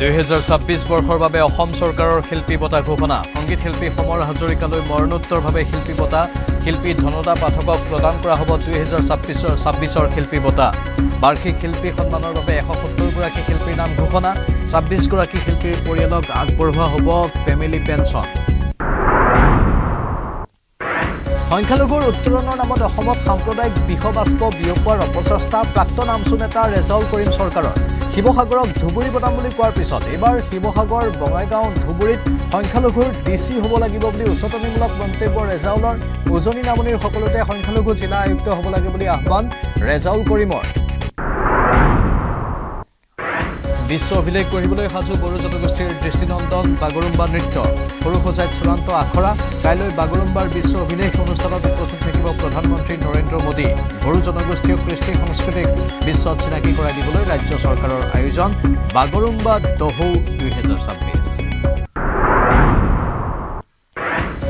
2026 বৰ্ষৰ বাবে অসম চৰকাৰৰ শিল্পী বঁটা ঘোষণা সংগীত শিল্পী সমৰ হাজৰিকালৈ মৰণোত্তৰভাৱে শিল্পী বঁটা শিল্পী ধনদা পাঠকক প্ৰদান কৰা হ'ব 2026 শিল্পী বঁটা বাৰ্ষিক শিল্পী সন্মানৰ বাবে 170 গৰাকী শিল্পীৰ নাম ঘোষণা 26 গৰাকী শিল্পীৰ পৰিয়ালক আগবঢ়োৱা হ'ব ফেমিলি পেঞ্চন সংখ্যালঘুৰ উত্তৰণৰ নামত অসমত সাম্প্ৰদায়িক বিষবাষ্প বিয়পোৱাৰ অপচেষ্টা প্ৰাক্তন আমচু নেতা ৰেজাউল কৰিম চৰকাৰৰ শিৱসাগৰক ধুবুৰী বনাম বুলি কোৱাৰ পিছত এইবাৰ শিৱসাগৰ বঙাইগাঁও ধুবুৰীত সংখ্যালঘুৰ ডিচি হ'ব লাগিব বুলি উচতনিমূলক মন্তব্য ৰেজাউলৰ উজনি নামনিৰ সকলোতে সংখ্যালঘু জিলা আয়ুক্ত হ'ব লাগে বুলি আহ্বান ৰেজাউল কৰিমৰ বিশ্ব অভিলেখ গঢ়িবলৈ সাজু বড়ো জনগোষ্ঠীৰ দৃষ্টিনন্দন বাগৰুম্বা নৃত্য সৰুসজাইত চূড়ান্ত আখৰা কাইলৈ বাগৰুম্বাৰ বিশ্ব অভিলেখ অনুষ্ঠানত উপস্থিত থাকিব প্ৰধানমন্ত্ৰী নৰেন্দ্ৰ মোদী বড়ো জনগোষ্ঠীয় কৃষ্টি সংস্কৃতিক বিশ্বত চিনাকি কৰাই দিবলৈ ৰাজ্য চৰকাৰৰ আয়োজন বাগৰুম্বা দহৌ 2026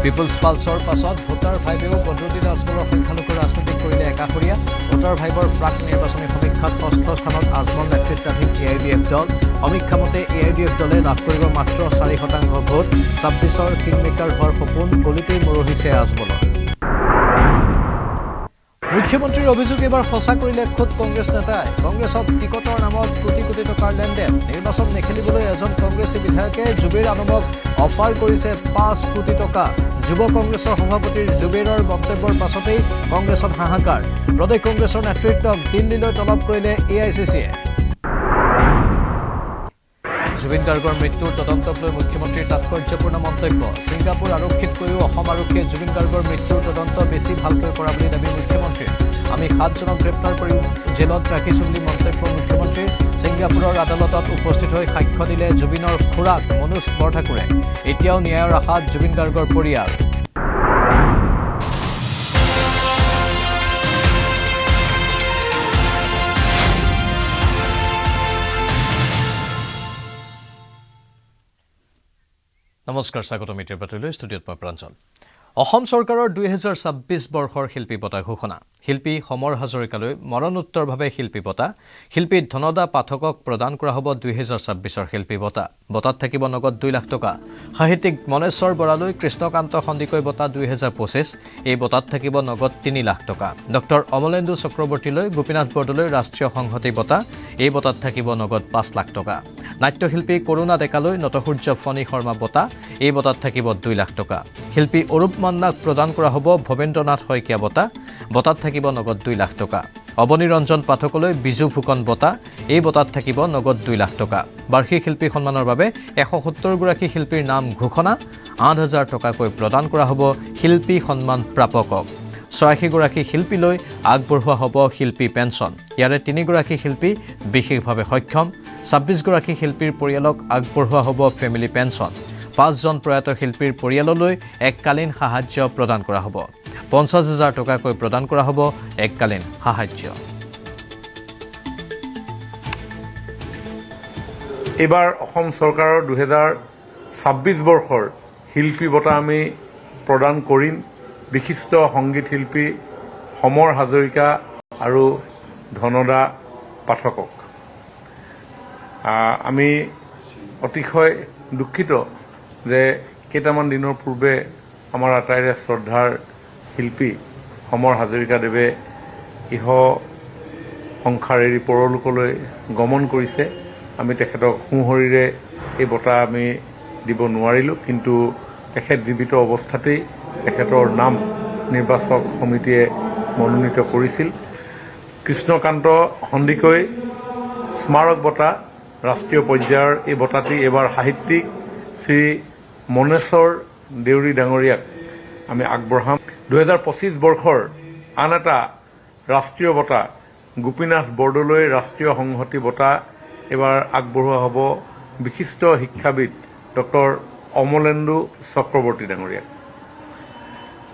পিপলছ পালছৰ পাছত ভোটাৰ ভাইবেও বদৰুদ্দিন আজমলৰ সংখ্যালঘু ৰাজনীতি কৰিলে একাষৰীয়া ভোটাৰ ভাইবৰ প্ৰাক নিৰ্বাচনী সমীক্ষাত 6ষ্ঠ স্থানত আজমল নেতৃত্বাধীন AIDF দল সমীক্ষা মতে AIDF দলে লাভ কৰিব মাত্ৰ 4% ভোট 26ৰ কিংমেকাৰ হোৱাৰ সপোন কলিতেই মৰহিছে আজমলৰ মুখ্যমন্ত্ৰীৰ অভিযোগ এবাৰ সঁচা কৰিলে খোদ কংগ্ৰেছ নেতাই কংগ্ৰেছত টিকটৰ নামত কোটি কোটি টকাৰ লেনদেন নিৰ্বাচন নেখেলিবলৈ এজন কংগ্ৰেছী বিধায়কে জুবেৰ আলমক অফাৰ কৰিছে 5 কোটি টকা যুৱ কংগ্ৰেছৰ সভাপতিৰ জুবেৰৰ মন্তব্যৰ পাছতেই কংগ্ৰেছত হাহাকাৰ প্ৰদেশ কংগ্ৰেছৰ নেতৃত্বক দিল্লীলৈ তলব কৰিলে AICCয়ে জুবিন গাৰ্গৰ মৃত্যুৰ তদন্তক লৈ মুখ্যমন্ত্ৰীৰ তাৎপৰ্যপূৰ্ণ মন্তব্য ছিংগাপুৰ আৰক্ষীতকৈও অসম আৰক্ষীয়ে জুবিন গাৰ্গৰ মৃত্যুৰ তদন্ত বেছি ভালকৈ কৰা বুলি দাবী মুখ্যমন্ত্ৰীৰ আমি 7জনক গ্ৰেপ্তাৰ কৰি জেলত ৰাখিছোঁ বুলি মন্তব্য মুখ্যমন্ত্ৰীৰ ছিংগাপুৰৰ আদালতত উপস্থিত হৈ সাক্ষ্য দিলে জুবিনৰ খুৰাক মনোজ বৰঠাকুৰে এতিয়াও ন্যায়ৰ আশাত জুবিন গাৰ্গৰ পৰিয়াল নমস্কাৰ স্বাগত মিত্ৰৰ বাতৰিলৈ ষ্টুডিঅ'ত মই প্ৰাঞ্জল অসম চৰকাৰৰ 2026 বৰ্ষৰ শিল্পী বঁটা ঘোষণা শিল্পী সমৰ হাজৰিকালৈ মৰণোত্তৰভাৱে শিল্পী বঁটা শিল্পী ধনদা পাঠকক প্ৰদান কৰা হ'ব 2026 শিল্পী বঁটা বঁটাত থাকিব নগদ 2 লাখ টকা সাহিত্যিক মনেশ্বৰ বৰালৈ কৃষ্ণকান্ত সন্দিকৈ বঁটা 2025 এই বঁটাত থাকিব নগদ 3 লাখ টকা ডক্টৰ অমলেন্দু চক্ৰৱৰ্তীলৈ গোপীনাথ বৰদলৈ ৰাষ্ট্ৰীয় সংহতি বঁটা এই বঁটাত থাকিব নগদ 5 লাখ টকা নাট্যশিল্পী কৰুণা ডেকালৈ নটসূৰ্য ফণী শৰ্মা বঁটা এই বঁটাত থাকিব 2 লাখ টকা শিল্পী অৰূপ মান্নাক প্ৰদান কৰা হ'ব ভৱেন্দ্ৰনাথ শইকীয়া বঁটা বঁটাত থাকিব নগদ 2 লাখ টকা অৱনী ৰঞ্জন পাঠকলৈ বিজু ফুকন বঁটা এই বঁটাত থাকিব নগদ 2 লাখ টকা বাৰ্ষিক শিল্পী সন্মানৰ বাবে 170 গৰাকী শিল্পীৰ নাম ঘোষণা 8000 টকাকৈ প্ৰদান কৰা হ'ব শিল্পী সন্মান প্ৰাপকক 86 গৰাকী শিল্পীলৈ আগবঢ়োৱা হ'ব শিল্পী পেঞ্চন ইয়াৰে 3 গৰাকী শিল্পী বিশেষভাৱে সক্ষম 26 গৰাকী শিল্পীৰ পৰিয়ালক আগবঢ়োৱা হ'ব ফেমিলি পেঞ্চন 5 জন প্ৰয়াত শিল্পীৰ পৰিয়াললৈ এককালীন সাহায্য প্ৰদান কৰা হ'ব 50,000 টকাকৈ প্ৰদান কৰা হ'ব এককালীন সাহায্য এবাৰ অসম চৰকাৰৰ 2026 বৰ্ষৰ শিল্পী বঁটা আমি প্ৰদান কৰিম বিশিষ্ট সংগীত শিল্পী সমৰ হাজৰিকা আৰু ধনদা পাঠকক আমি অতিশয় দুখিত যে কেইটামান দিনৰ পূৰ্বে আমাৰ আটাইৰে শ্ৰদ্ধাৰ শিল্পী সমৰ হাজৰিকাদেৱে ইহ সংসাৰ এৰি পৰলোকলৈ গমন কৰিছে আমি তেখেতক সোঁহৰিৰে এই বঁটা আমি দিব নোৱাৰিলোঁ কিন্তু তেখেত জীৱিত অৱস্থাতেই তেখেতৰ নাম নিৰ্বাচক সমিতিয়ে মনোনীত কৰিছিল কৃষ্ণকান্ত সন্দিকৈ স্মাৰক বঁটা ৰাষ্ট্ৰীয় পৰ্যায়ৰ এই বঁটাটি এবাৰ সাহিত্যিক শ্ৰী মনেশ্বৰ দেউৰী ডাঙৰীয়াক আমি আগবঢ়াম 2025 বৰ্ষৰ আন এটা ৰাষ্ট্ৰীয় বঁটা গোপীনাথ বৰদলৈ ৰাষ্ট্ৰীয় সংহতি বঁটা এবাৰ আগবঢ়োৱা হ'ব বিশিষ্ট শিক্ষাবিদ ডক্টৰ অমলেন্দু চক্ৰৱৰ্তী ডাঙৰীয়াক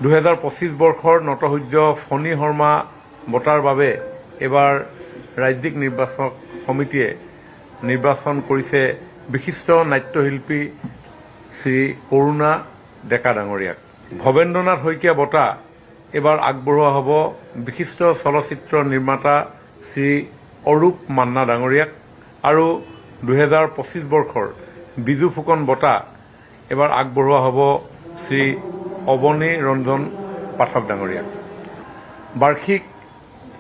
2025 বৰ্ষৰ নটসূৰ্য ফণী শৰ্মা বঁটাৰ বাবে এবাৰ ৰাজ্যিক নিৰ্বাচক সমিতিয়ে নিৰ্বাচন কৰিছে বিশিষ্ট নাট্যশিল্পী শ্ৰী কৰুণা ডেকা ডাঙৰীয়াক ভৱেন্দ্ৰনাথ শইকীয়া বঁটা এবাৰ আগবঢ়োৱা হ'ব বিশিষ্ট চলচ্চিত্ৰ নিৰ্মাতা শ্ৰী অৰূপ মান্না ডাঙৰীয়াক আৰু 2025 বৰ্ষৰ বিজু ফুকন বঁটা এবাৰ আগবঢ়োৱা হ'ব শ্ৰী অৱনী ৰঞ্জন পাঠক ডাঙৰীয়াক। বাৰ্ষিক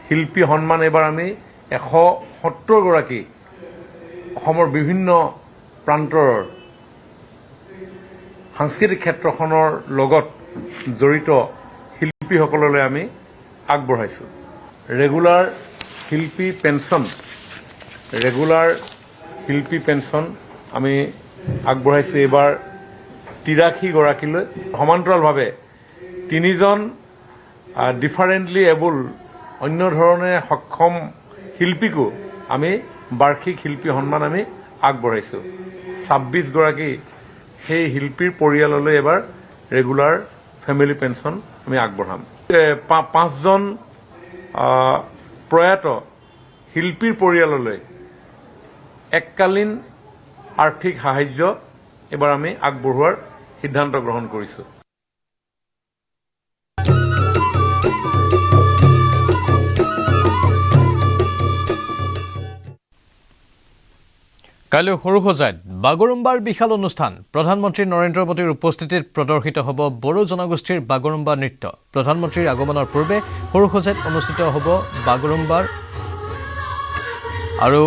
শিল্পী সন্মান এবাৰ আমি 170 গৰাকী অসমৰ বিভিন্ন প্ৰান্তৰ সাংস্কৃতিক ক্ষেত্ৰখনৰ লগত জড়িত শিল্পীসকললৈ আমি আগবঢ়াইছোঁ। ৰেগুলাৰ শিল্পী পেঞ্চন আমি আগবঢ়াইছোঁ এইবাৰ 83 গৰাকীলৈ। সমান্তৰালভাৱে 3জন ডিফাৰেণ্টলি এবল অন্য ধৰণে সক্ষম শিল্পীকো আমি বাৰ্ষিক শিল্পী সন্মান আমি আগবঢ়াইছোঁ। 26 গৰাকী সেই শিল্পীৰ পৰিয়াললৈ এবাৰ ৰেগুলাৰ ফেমিলি পেঞ্চন আমি আগবঢ়াম। 5জন প্ৰয়াত শিল্পীৰ পৰিয়াললৈ এককালীন আৰ্থিক সাহায্য এবাৰ আমি আগবঢ়োৱাৰ সিদ্ধান্ত গ্ৰহণ কৰিছোঁ। কাইলৈ সৰুসজাইত বাগৰুম্বাৰ বিশাল অনুষ্ঠান। প্ৰধানমন্ত্ৰী নৰেন্দ্ৰ মোদীৰ উপস্থিতিত প্ৰদৰ্শিত হ'ব বড়ো জনগোষ্ঠীৰ বাগৰুম্বা নৃত্য। প্ৰধানমন্ত্ৰীৰ আগমনৰ পূৰ্বে সৰুসজাইত অনুষ্ঠিত হ'ব বাগৰুম্বাৰ আৰু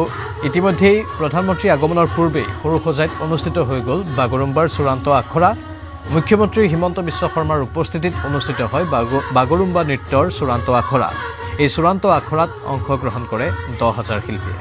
ইতিমধ্যেই প্ৰধানমন্ত্ৰীৰ আগমনৰ পূৰ্বেই সৰুসজাইত অনুষ্ঠিত হৈ গ'ল বাগৰুম্বাৰ চূড়ান্ত আখৰা। মুখ্যমন্ত্ৰী হিমন্ত বিশ্ব শৰ্মাৰ উপস্থিতিত অনুষ্ঠিত হয় বাগৰুম্বা নৃত্যৰ চূড়ান্ত আখৰা। এই চূড়ান্ত আখৰাত অংশগ্ৰহণ কৰে 10,000 শিল্পীয়ে।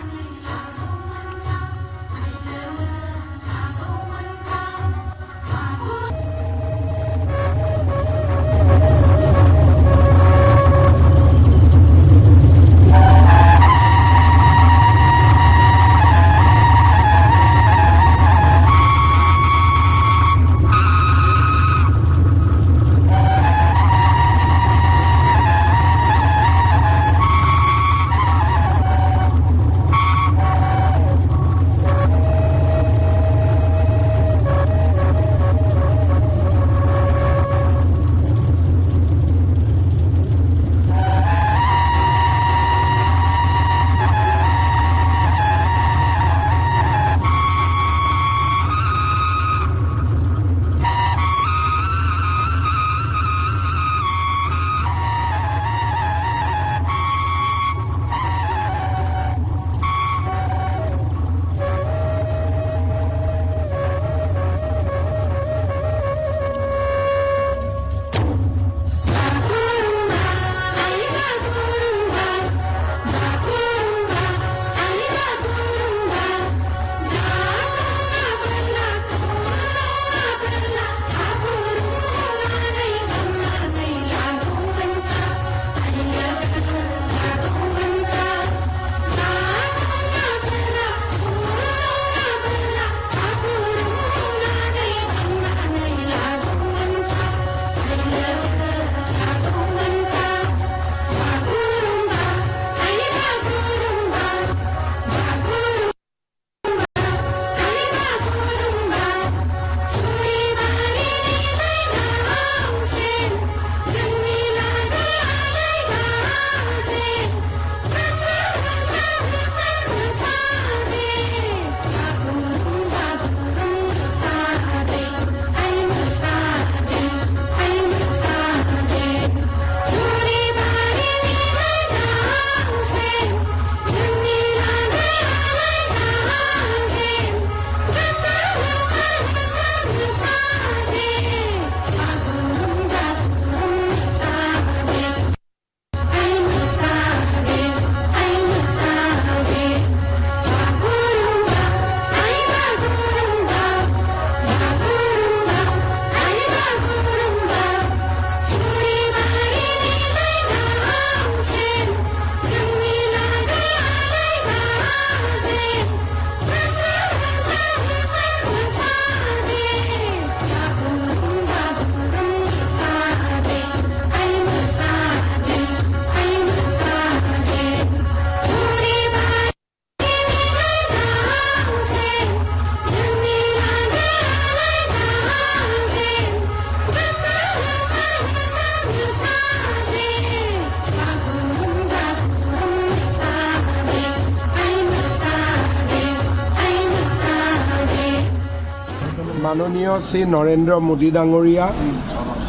মাননীয় শ্ৰী নৰেন্দ্ৰ মোদী ডাঙৰীয়া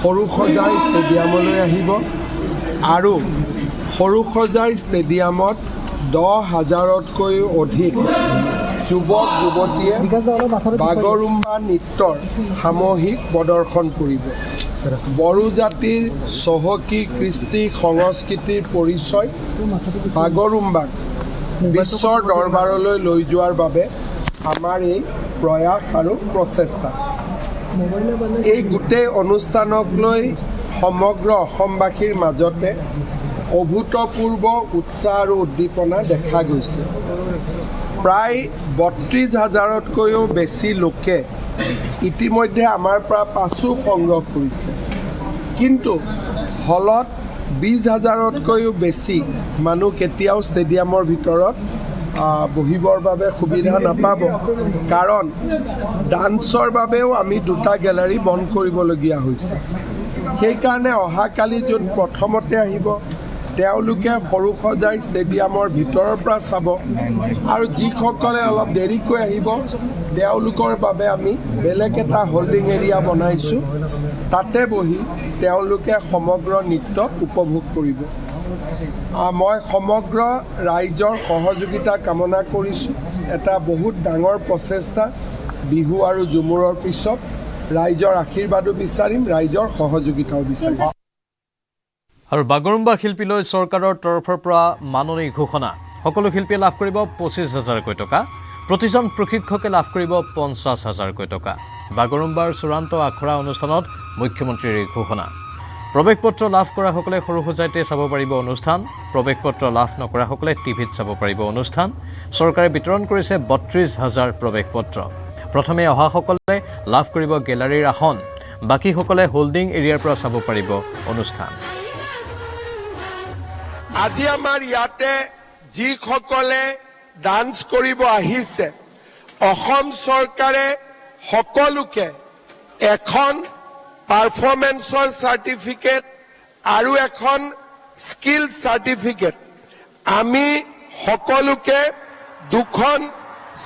সৰুসজাই ষ্টেডিয়ামলৈ আহিব আৰু সৰুসজাই ষ্টেডিয়ামত 10,000তকৈও অধিক যুৱক যুৱতীয়ে বাগৰুম্বা নৃত্যৰ সামূহিক প্ৰদৰ্শন কৰিব। বড়ো জাতিৰ চহকী কৃষ্টি সংস্কৃতিৰ পৰিচয় বাগৰুম্বাক বিশ্বৰ দৰবাৰলৈ লৈ যোৱাৰ বাবে আমাৰ এই প্ৰয়াস আৰু প্ৰচেষ্টা। এই গোটেই অনুষ্ঠানক লৈ সমগ্ৰ অসমবাসীৰ মাজতে অভূতপূৰ্ব উৎসাহ আৰু উদ্দীপনা দেখা গৈছে। প্ৰায় 32,000তকৈও বেছি লোকে ইতিমধ্যে আমাৰ পৰা পাছো সংগ্ৰহ কৰিছে, কিন্তু হলত 20,000তকৈও বেছি মানুহ কেতিয়াও ষ্টেডিয়ামৰ ভিতৰত বহিবৰ বাবে সুবিধা নাপাব, কাৰণ ডান্সৰ বাবেও আমি 2টা গেলাৰী বন্ধ কৰিবলগীয়া হৈছে। সেইকাৰণে অহাকালি য'ত প্ৰথমতে আহিব তেওঁলোকে সৰুসজাই ষ্টেডিয়ামৰ ভিতৰৰ পৰা চাব, আৰু যিসকলে অলপ দেৰিকৈ আহিব তেওঁলোকৰ বাবে আমি বেলেগ এটা হোল্ডিং এৰিয়া বনাইছোঁ, তাতে বহি তেওঁলোকে সমগ্ৰ নৃত্য উপভোগ কৰিব। মই সমগ্ৰ ৰাইজৰ সহযোগিতা কামনা কৰিছোঁ। এটা বহুত ডাঙৰ প্ৰচেষ্টা, বিহু আৰু ঝুমুৰৰ পিছত ৰাইজৰ আশীৰ্বাদো বিচাৰিম, ৰাইজৰ সহযোগিতাও বিচাৰিম। আৰু বাগৰুম্বা শিল্পীলৈ চৰকাৰৰ তৰফৰ পৰা মাননি ঘোষণা। সকলো শিল্পীয়ে লাভ কৰিব 25,000কৈ টকা, প্ৰতিজন প্ৰশিক্ষকে লাভ কৰিব 50,000কৈ টকা। বাগৰুম্বাৰ চূড়ান্ত আখৰা অনুষ্ঠানত মুখ্যমন্ত্ৰীৰ এই ঘোষণা। প্ৰৱেশপত্ৰ লাভ কৰাসকলে সৰুসজাইতে চাব পাৰিব অনুষ্ঠান, প্ৰৱেশপত্ৰ লাভ নকৰাসকলে টিভিত চাব পাৰিব অনুষ্ঠান। চৰকাৰে বিতৰণ কৰিছে 32,000 প্ৰৱেশপত্ৰ। প্ৰথমে অহাসকলে লাভ কৰিব গেলাৰীৰ আসন, বাকীসকলে হোল্ডিং এৰিয়াৰ পৰা চাব পাৰিব অনুষ্ঠান। আজি আমাৰ ইয়াতে যিসকলে ডান্স কৰিব আহিছে, অসম চৰকাৰে সকলোকে এখন পাৰফৰ্মেন্সৰ চাৰ্টিফিকেট আৰু এখন স্কিল চাৰ্টিফিকেট, আমি সকলোকে 2খন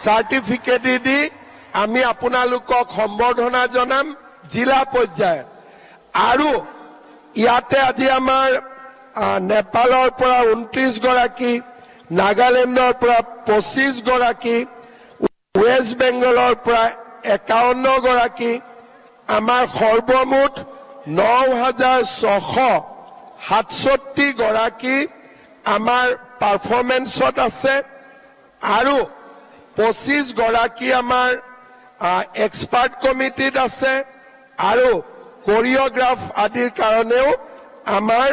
চাৰ্টিফিকেট দি আমি আপোনালোকক সম্বৰ্ধনা জনাম জিলা পৰ্যায়ত। আৰু ইয়াতে আজি আমাৰ নেপালৰ পৰা 29 গৰাকী, নাগালেণ্ডৰ পৰা 25 গৰাকী, ৱেষ্ট বেংগলৰ পৰা 51 গৰাকী, আমাৰ সৰ্বমুঠ 9,667 গৰাকী আমাৰ পাৰফৰ্মেন্সত আছে, আৰু 25 গৰাকী আমাৰ এক্সপাৰ্ট কমিটিত আছে, আৰু কোৰিঅগ্ৰাফ আদিৰ কাৰণেও আমাৰ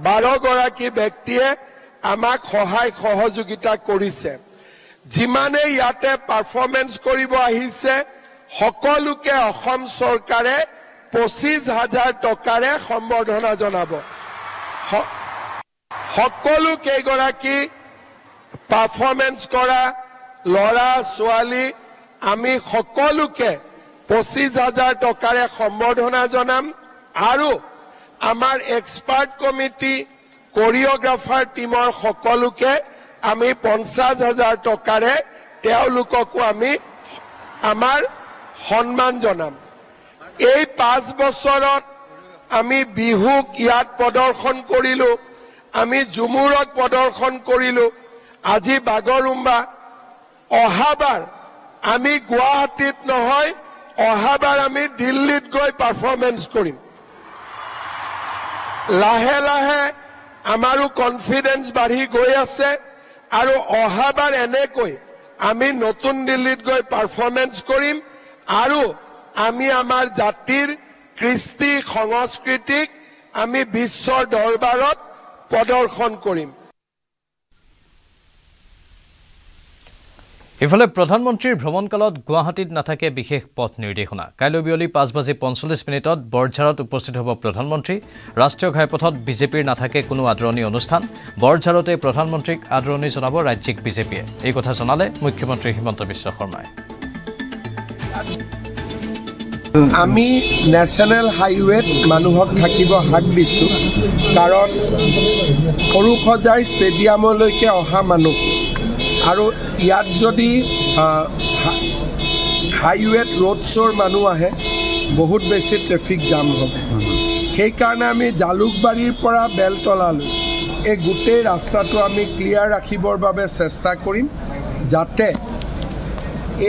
12 গৰাকী ব্যক্তিয়ে আমাক সহায় সহযোগিতা কৰিছে। যিমানে ইয়াতে পাৰফৰ্মেন্স কৰিব আহিছে সকলোকে অসম চৰকাৰে 25,000 টকাৰে সম্বৰ্ধনা জনাব। সকলো কেইগৰাকী পাৰফৰ্মেন্স কৰা ল'ৰা ছোৱালী আমি সকলোকে 25,000 টকাৰে সম্বৰ্ধনা জনাম, আৰু আমাৰ এক্সপাৰ্ট কমিটি কোৰিঅগ্ৰাফাৰ টিমৰ সকলোকে আমি 50,000 টকাৰে তেওঁলোককো আমি আমাৰ সন্মান জনাম। এই 5 বছৰত আমি বিহুক ইয়াত প্ৰদৰ্শন কৰিলো, আমি ঝুমুৰত প্ৰদৰ্শন কৰিলো, আজি বাগৰুম্বা। অহাবাৰ আমি গুৱাহাটীত নহয়, অহাবাৰ আমি দিল্লীত গৈ পাৰফৰ্মেন্স কৰিম। লাহে লাহে আমাৰো কনফিডেন্স বাঢ়ি গৈ আছে, আৰু অহাবাৰ এনেকৈ আমি নতুন দিল্লীত গৈ পাৰফৰ্মেন্স কৰিম, আৰু আমি আমাৰ জাতিৰ কৃষ্টি সংস্কৃতিক আমি বিশ্বৰ দৰবাৰত প্ৰদৰ্শন কৰিম। ইফালে প্ৰধানমন্ত্ৰীৰ ভ্ৰমণকালত গুৱাহাটীত নাথাকে বিশেষ পথ নিৰ্দেশনা। কাইলৈ বিয়লি 5:45 বৰঝাৰত উপস্থিত হ'ব প্ৰধানমন্ত্ৰী। ৰাষ্ট্ৰীয় ঘাইপথত বিজেপিৰ নাথাকে কোনো আদৰণি অনুষ্ঠান। বৰঝাৰতে প্ৰধানমন্ত্ৰীক আদৰণি জনাব ৰাজ্যিক বিজেপিয়ে। এই কথা জনালে মুখ্যমন্ত্ৰী হিমন্ত বিশ্ব শৰ্মাই। আমি নেশ্যনেল হাইৱেত মানুহক থাকিব হাক দিছোঁ, কাৰণ সৰুসজাই ষ্টেডিয়ামলৈকে অহা মানুহ আৰু ইয়াত যদি হাইৱেত ৰোড শ্ব'ৰ মানুহ আহে, বহুত বেছি ট্ৰেফিক জাম হ'ব। সেইকাৰণে আমি জালুকবাৰীৰ পৰা বেলতলালৈ এই গোটেই ৰাস্তাটো আমি ক্লিয়াৰ ৰাখিবৰ বাবে চেষ্টা কৰিম, যাতে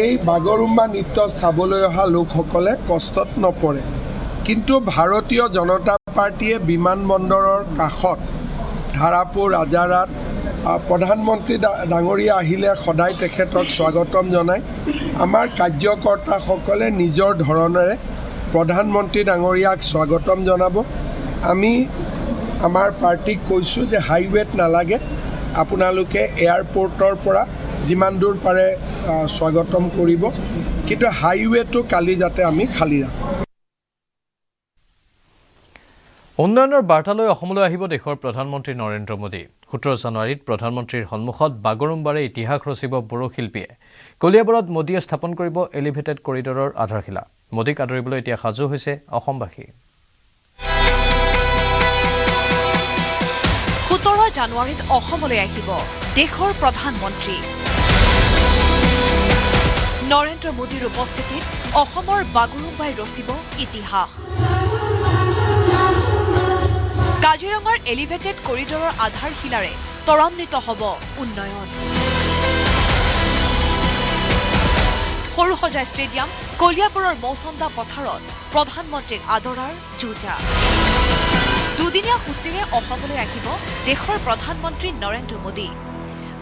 এই বাগৰুম্বা নৃত্য চাবলৈ অহা লোকসকলে কষ্টত নপৰে। কিন্তু ভাৰতীয় জনতা পাৰ্টীয়ে বিমানবন্দৰৰ কাষত ধাৰাপুৰ, ৰাজাৰাত প্ৰধানমন্ত্ৰী ডাঙৰীয়া আহিলে সদায় তেখেতক স্বাগতম জনায়। আমাৰ কাৰ্যকৰ্তাসকলে নিজৰ ধৰণেৰে প্ৰধানমন্ত্ৰী ডাঙৰীয়াক স্বাগতম জনাব। আমি আমাৰ পাৰ্টিক কৈছোঁ যে হাইৱেত নালাগে, আপোনালোকে এয়াৰপৰ্টৰ পৰা যিমান দূৰ পাৰে স্বাগতম কৰিব, কিন্তু হাইৱেটো কালি যাতে আমি খালী ৰাখোঁ। উন্নয়নৰ বাৰ্তালৈ অসমলৈ আহিব দেশৰ প্ৰধানমন্ত্ৰী নৰেন্দ্ৰ মোদী। 17 জানুৱাৰীত প্ৰধানমন্ত্ৰীৰ সন্মুখত বাগৰুম্বাৰে ইতিহাস ৰচিব বড়ো শিল্পীয়ে। কলিয়াবৰত মোদীয়ে স্থাপন কৰিব এলিভেটেড কৰিডৰৰ আধাৰশিলা। মোদীক আদৰিবলৈ এতিয়া সাজু হৈছে অসমবাসী। 17 জানুৱাৰীত অসমলৈ আহিব দেশৰ প্ৰধানমন্ত্ৰী। নৰেন্দ্ৰ মোদীৰ উপস্থিতিত অসমৰ বাগৰুম্বাই ৰচিব ইতিহাস। কাজিৰঙাৰ এলিভেটেড কৰিডৰৰ আধাৰশিলাৰে ত্বৰান্বিত হ'ব উন্নয়ন। সৰুসজাই ষ্টেডিয়াম, কলিয়াবৰৰ মৌচন্দা পথাৰত প্ৰধানমন্ত্ৰীক আদৰাৰ যুঁজা। দুদিনীয়া সূচীৰে অসমলৈ আহিব দেশৰ প্ৰধানমন্ত্ৰী নৰেন্দ্ৰ মোদী।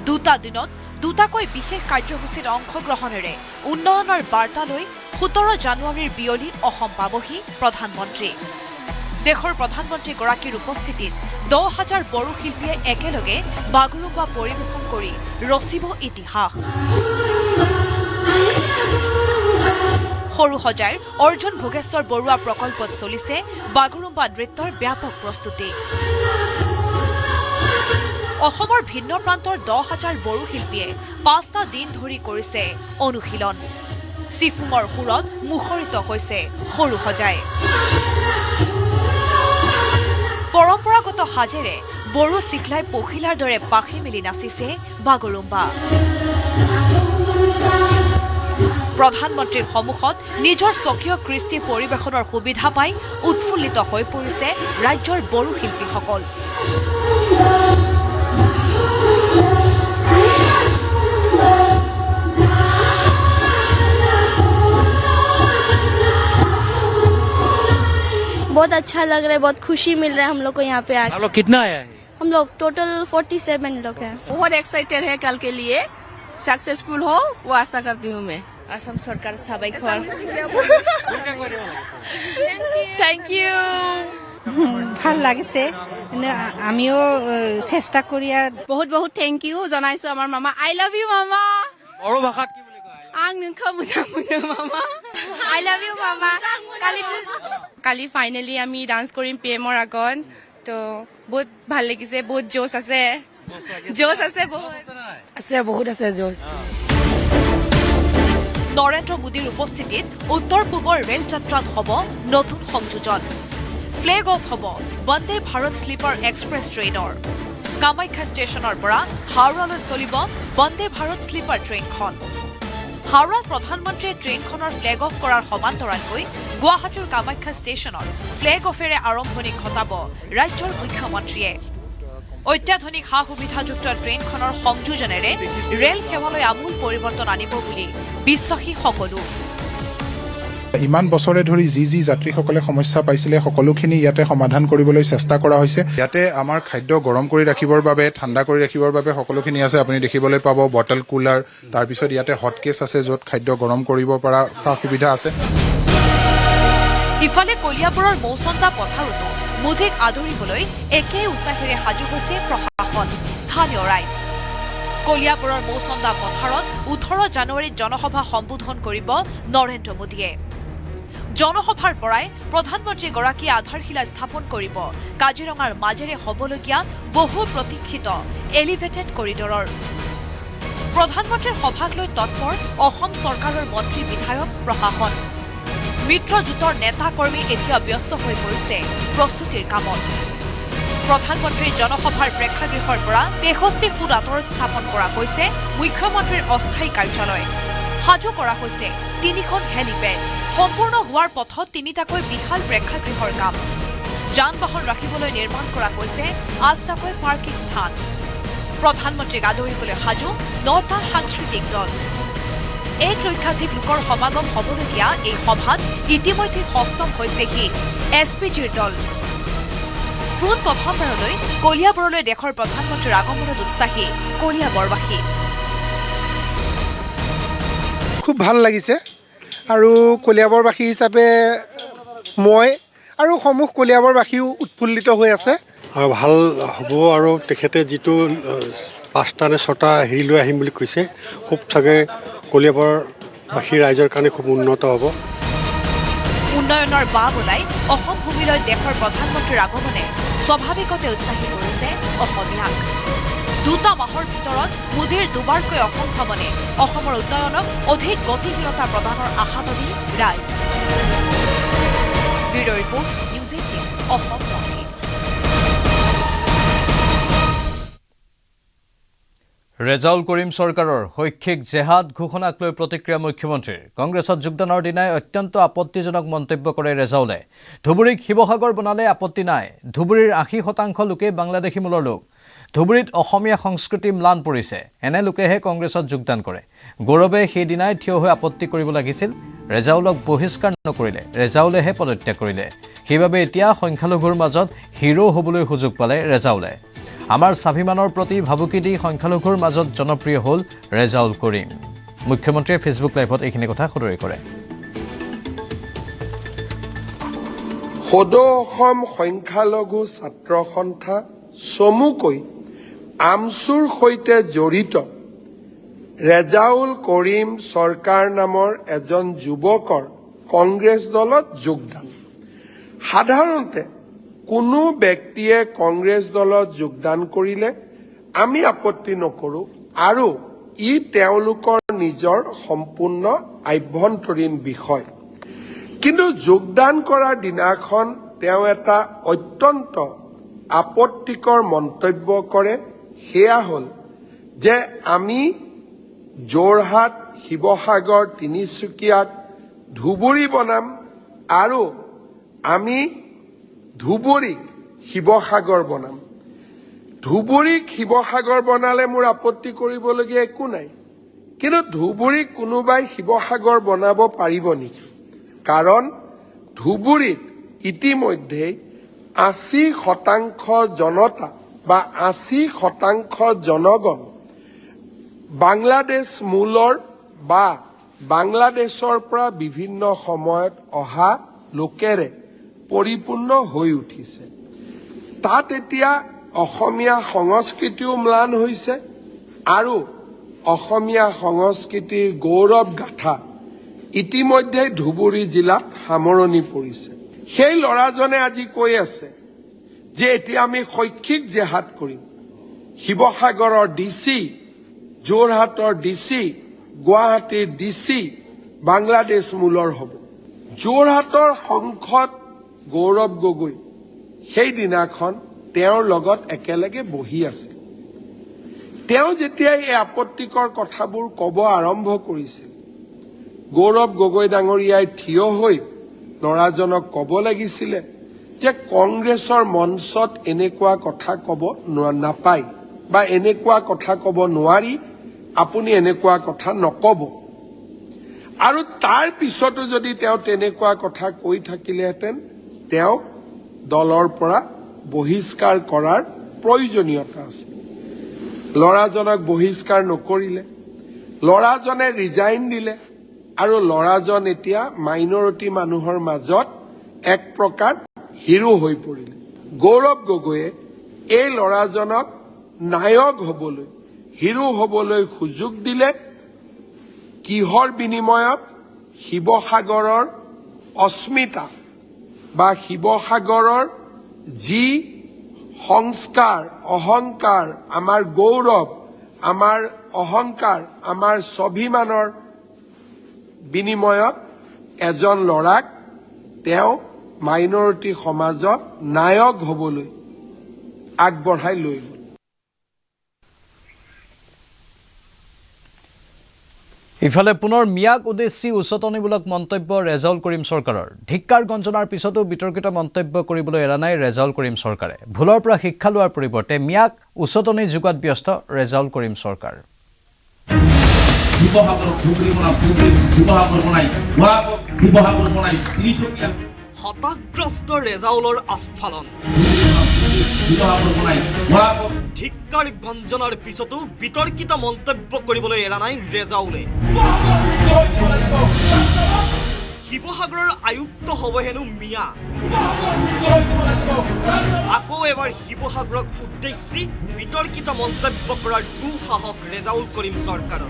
দুটা দিনত দুটাকৈ বিশেষ কাৰ্যসূচীত অংশগ্ৰহণেৰে উন্নয়নৰ বাৰ্তা লৈ 17 জানুৱাৰীৰ বিয়লি অসম পাবহি প্ৰধানমন্ত্ৰী। দেশৰ প্ৰধানমন্ত্ৰীগৰাকীৰ উপস্থিতিত 10,000 বড়ো শিল্পীয়ে একেলগে বাগৰুম্বা পৰিৱেশন কৰি ৰচিব ইতিহাস। সৰুসজাইৰ অৰ্জুন ভোগেশ্বৰ বৰুৱা প্ৰকল্পত চলিছে বাগৰুম্বা নৃত্যৰ ব্যাপক প্ৰস্তুতি। অসমৰ ভিন্ন প্ৰান্তৰ 10,000 বড়ো শিল্পীয়ে 5টা দিন ধৰি কৰিছে অনুশীলন। চিফুঙৰ সুৰত মুখৰিত হৈছে সৰুসজাই। পৰম্পৰাগত সাজেৰে বড়ো চিখলাই পখিলাৰ দৰে পাখি মেলি নাচিছে বাগৰুম্বা। প্ৰধানমন্ত্ৰীৰ সন্মুখত নিজৰ স্বকীয় কৃষ্টি পৰিৱেশনৰ সুবিধা পাই উৎফুল্লিত হৈ পৰিছে ৰাজ্যৰ বড়ো শিল্পীসকল। बहुत अच्छा लग रहा है, बहुत खुशी मिल रहा है हम लोग को यहाँ पे आके। आप लोग कितना आया है? हम लोग टोटल 47 लोग हैं। बहुत एक्साइटेड है कल के लिए, सक्सेसफुल हो वो आशा करती हूँ मैं। असम सरकार सबाई खबर। Thank you. ভাল লাগিছে, আমিও চেষ্টা কৰি बहुत बहुत थैंक यू जनाइছো আমার মামা। आई लव यू मामा। বড়ো ভাষাত কি বুলি কয়? आं नोंखौ मोजां mono mama. I love you mama. Kali finally আমি ডান্স কৰিম পিএমৰ আগত, তো বহুত ভাল লাগিছে, বহুত জোশ আছে, জোশ আছে, বহুত আছে জোশ। নৰেন্দ্ৰ মোদীৰ উপস্থিতিত উত্তৰ পূবৰ ৰেল যাত্ৰাত হ'ব নতুন সংযোজন। ফ্লেগ অফ হ'ব বন্দে ভাৰত শ্লিপাৰ এক্সপ্ৰেছ ট্ৰেইনৰ। কামাখ্যা ষ্টেচনৰ পৰা হাওৰালৈ চলিব বন্দে ভাৰত শ্লিপাৰ ট্ৰেইনখন। হাওৰাত প্ৰধানমন্ত্ৰীয়ে ট্ৰেইনখনৰ ফ্লেগ অফ কৰাৰ সমান্তৰালকৈ গুৱাহাটীৰ কামাখ্যা ষ্টেচনত ফ্লেগ অফেৰে আৰম্ভণি ঘটাব ৰাজ্যৰ মুখ্যমন্ত্ৰীয়ে। অত্যাধুনিক সা সুবিধাযুক্ত ট্ৰেইনখনৰ সংযোজনেৰে ৰেল সেৱালৈ আমূল পৰিৱৰ্তন আনিব বুলি বিশ্বাসী সকলো। ইমান বছৰে ধৰি যি যাত্ৰীসকলে সমস্যা পাইছিলে সকলোখিনি ইয়াতে সমাধান কৰিবলৈ চেষ্টা কৰা হৈছে। ইয়াতে আমাৰ খাদ্য গৰম কৰি ৰাখিবৰ বাবে, ঠাণ্ডা কৰি ৰাখিবৰ বাবে সকলোখিনি আছে। আপুনি দেখিবলৈ পাব বটল কুলাৰ, তাৰপিছত ইয়াতে হট কেছ আছে য'ত খাদ্য গৰম কৰিব পৰা সা সুবিধা আছে। ইফালে কলিয়াবৰৰ মৌচন্দা পথাৰতো মোদীক আদৰিবলৈ একে উৎসাহেৰে সাজু হৈছে প্ৰশাসন, স্থানীয় ৰাইজ। কলিয়াবৰৰ মৌচন্দা পথাৰত 18 জানুৱাৰীত জনসভা সম্বোধন কৰিব নৰেন্দ্ৰ মোদীয়ে। জনসভাৰ পৰাই প্ৰধানমন্ত্ৰীগৰাকীয়ে আধাৰশিলা স্থাপন কৰিব কাজিৰঙাৰ মাজেৰে হ'বলগীয়া বহু প্ৰতীক্ষিত এলিভেটেড কৰিডৰৰ। প্ৰধানমন্ত্ৰীৰ সভাক লৈ তৎপৰ অসম চৰকাৰৰ মন্ত্ৰী, বিধায়ক, প্ৰশাসন। মিত্ৰজোঁটৰ নেতা কৰ্মী এতিয়া ব্যস্ত হৈ পৰিছে প্ৰস্তুতিৰ কামত। প্ৰধানমন্ত্ৰীৰ জনসভাৰ প্ৰেক্ষাগৃহৰ পৰা 63 ফুট আঁতৰত স্থাপন কৰা হৈছে মুখ্যমন্ত্ৰীৰ অস্থায়ী কাৰ্যালয়। সাজু কৰা হৈছে 3খন হেলিপেড সম্পূৰ্ণ হোৱাৰ পথত 3টাকৈ বিশাল প্ৰেক্ষাগৃহৰ কাম যান বাহন ৰাখিবলৈ নিৰ্মাণ কৰা হৈছে 8টাকৈ পাৰ্কিং স্থান প্ৰধানমন্ত্ৰীক আদৰিবলৈ সাজু 9টা সাংস্কৃতিক দল 1 লক্ষাধিক লোকৰ সমাগম হ'বলগীয়া এই সভাত ইতিমধ্যে হস্তম হৈছেহি এছপিজিৰ দল পোন প্ৰথমবাৰলৈ কলিয়াবৰলৈ দেশৰ প্ৰধানমন্ত্ৰীৰ আগমনত উৎসাহী কলিয়াবৰবাসী খুব ভাল লাগিছে আৰু কলিয়াবৰবাসী হিচাপে মই আৰু সমূহ কলিয়াবৰবাসীও উৎফুল্লিত হৈ আছে আৰু ভাল হ'ব আৰু তেখেতে যিটো 5টা নে 6টা হেৰি লৈ আহিম বুলি কৈছে খুব চাগে কলিয়াবৰবাসী ৰাইজৰ কাৰণে খুব উন্নত হ'ব উন্নয়নৰ বাহ বলাই অসম ভূমিলৈ দেশৰ প্ৰধানমন্ত্ৰীৰ আগমনে স্বাভাৱিকতে উৎসাহী কৰিছে অসমীয়াক 2টা মাহৰ ভিতৰত মোদীৰ দুবাৰকৈ অসম ভ্ৰমণে অসমৰ উন্নয়নক অধিক গতিশীলতা প্ৰদানৰ আশাবাদী ৰাইজ bureau' report news 18 Assam north east Rezaul কৰিম চৰকাৰৰ শৈক্ষিক জেহাদ ঘোষণাক লৈ প্ৰতিক্ৰিয়া মুখ্যমন্ত্ৰীৰ কংগ্ৰেছত যোগদানৰ দিনাই অত্যন্ত আপত্তিজনক মন্তব্য কৰে ৰেজাউলে ধুবুৰীক শিৱসাগৰ বনালে আপত্তি নাই ধুবুৰীৰ 80% লোকে বাংলাদেশী মূলৰ লোক ধুবুৰীত অসমীয়া সংস্কৃতি ম্লান পৰিছে এনে লোকেহে কংগ্ৰেছত যোগদান কৰে গৌৰৱে সেই দিনাই থিয় হৈ আপত্তি কৰিব লাগিছিল ৰেজাউলক বহিষ্কাৰ নকৰিলে ৰেজাউলেহে পদত্যাগ কৰিলে সেইবাবে এতিয়া সংখ্যালঘুৰ মাজত হিৰো হ'বলৈ সুযোগ পালে ৰেজাউলে আমাৰ স্বাভিমানৰ প্ৰতি ভাবুকি দি সংখ্যালঘুৰ মাজত জনপ্ৰিয় হ'ল ৰেজাউল কৰিম মুখ্যমন্ত্ৰীয়ে ফেচবুক লাইভত এইখিনি কথা সদৰি কৰে সদৌ অসম সংখ্যালঘু ছাত্ৰ সন্থা চমুকৈ আমচুৰ সৈতে জড়িত ৰেজাউল কৰিম চৰকাৰ নামৰ এজন যুৱকৰ কংগ্ৰেছ দলত যোগদান সাধাৰণতে কোনো ব্যক্তিয়ে কংগ্ৰেছ দলত যোগদান কৰিলে আমি আপত্তি নকৰো আৰু ই তেওঁলোকৰ নিজৰ সম্পূৰ্ণ আভ্যন্তৰীণ বিষয় কিন্তু যোগদান কৰাৰ দিনাখন তেওঁ এটা অত্যন্ত আপত্তিকৰ মন্তব্য কৰে সেয়া হ'ল যে আমি যোৰহাট শিৱসাগৰ তিনিচুকীয়াক ধুবুৰী বনাম আৰু আমি ধুবুৰীক শিৱসাগৰ বনাম ধুবুৰীক শিৱসাগৰ বনালে মোৰ আপত্তি কৰিবলগীয়া একো নাই কিন্তু ধুবুৰীক কোনোবাই শিৱসাগৰ বনাব পাৰিব নেকি কাৰণ ধুবুৰীত ইতিমধ্যে 80% জনতা বা 80% জনগণ বাংলাদেশ মূলৰ বা বাংলাদেশৰ পৰা বিভিন্ন সময়ত অহা লোকেৰে পৰিপূৰ্ণ হৈ উঠিছে তাত এতিয়া অসমীয়া সংস্কৃতিও ম্লান হৈছে আৰু অসমীয়া সংস্কৃতিৰ গৌৰৱ গাথা ইতিমধ্যে ধুবুৰী জিলাত সামৰণি পৰিছে সেই ল'ৰাজনে আজি কৈ আছে যে এতিয়া আমি শৈক্ষিক জেহাদ কৰিম শিৱসাগৰৰ ডিচি যোৰহাটৰ ডিচি গুৱাহাটীৰ ডিচি বাংলাদেশ মূলৰ হ'ব যোৰহাটৰ সংসদ গৌৰৱ গগৈ সেই দিনাখন তেওঁৰ লগত একেলগে বহি আছে তেওঁ যেতিয়া এই আপত্তিকৰ কথাবোৰ ক'ব আৰম্ভ কৰিছিল গৌৰৱ গগৈ ডাঙৰীয়াই থিয় হৈ ল'ৰাজনক ক'ব লাগিছিলে যে কংগ্ৰেছৰ মঞ্চত এনেকুৱা কথা ক'ব নাপায় বা এনেকুৱা কথা ক'ব নোৱাৰি আপুনি এনেকুৱা কথা নক'ব আৰু তাৰ পিছতো যদি তেওঁ তেনেকুৱা কথা কৈ থাকিলেহেঁতেন তেওঁক দলৰ পৰা বহিষ্কাৰ কৰাৰ প্ৰয়োজনীয়তা আছে ল'ৰাজনক বহিষ্কাৰ নকৰিলে ল'ৰাজনে ৰিজাইন দিলে আৰু ল'ৰাজন এতিয়া মাইনৰিটি মানুহৰ মাজত এক প্ৰকাৰ হিৰো হৈ পৰিলে গৌৰৱ গগৈয়ে এই ল'ৰাজনক নায়ক হ'বলৈ হিৰো হ'বলৈ সুযোগ দিলে কিহৰ বিনিময়ত শিৱসাগৰৰ অস্মিতা বা শিৱসাগৰৰ যি সংস্কাৰ অহংকাৰ আমাৰ গৌৰৱ আমাৰ অহংকাৰ আমাৰ স্বাভিমানৰ বিনিময়ত এজন ল'ৰাক তেওঁ মাইনৰিটি সমাজত নায়ক হ'বলৈ আগবঢ়াই লৈ গ'ল ইফালে পুনৰ মিয়াক উদ্দেশ্যি উচতনিমূলক মন্তব্য ৰেজাউল কৰিম চৰকাৰৰ ধিক্কাৰ গঞ্জনাৰ পিছতো বিতৰ্কিত মন্তব্য কৰিবলৈ এৰা নাই ৰেজাউল কৰিম চৰকাৰে ভুলৰ পৰা শিক্ষা লোৱাৰ পৰিৱৰ্তে মিয়াক উচতনি যোগাত ব্যস্ত ৰেজাউল কৰিম চৰকাৰ হতাশগ্ৰস্ত ৰেজাউলৰ আস্ফালন ধিক্কাৰ গঞ্জনাৰ পিছতো বিতৰ্কিত মন্তব্য কৰিবলৈ এৰা নাই ৰেজাউলে শিৱসাগৰৰ আয়ুক্ত হ'ব হেনো মিয়া আকৌ এবাৰ শিৱসাগৰক উদ্দেশ্যি বিতৰ্কিত মন্তব্য কৰাৰ দুঃসাহস ৰেজাউল কৰিম চৰকাৰৰ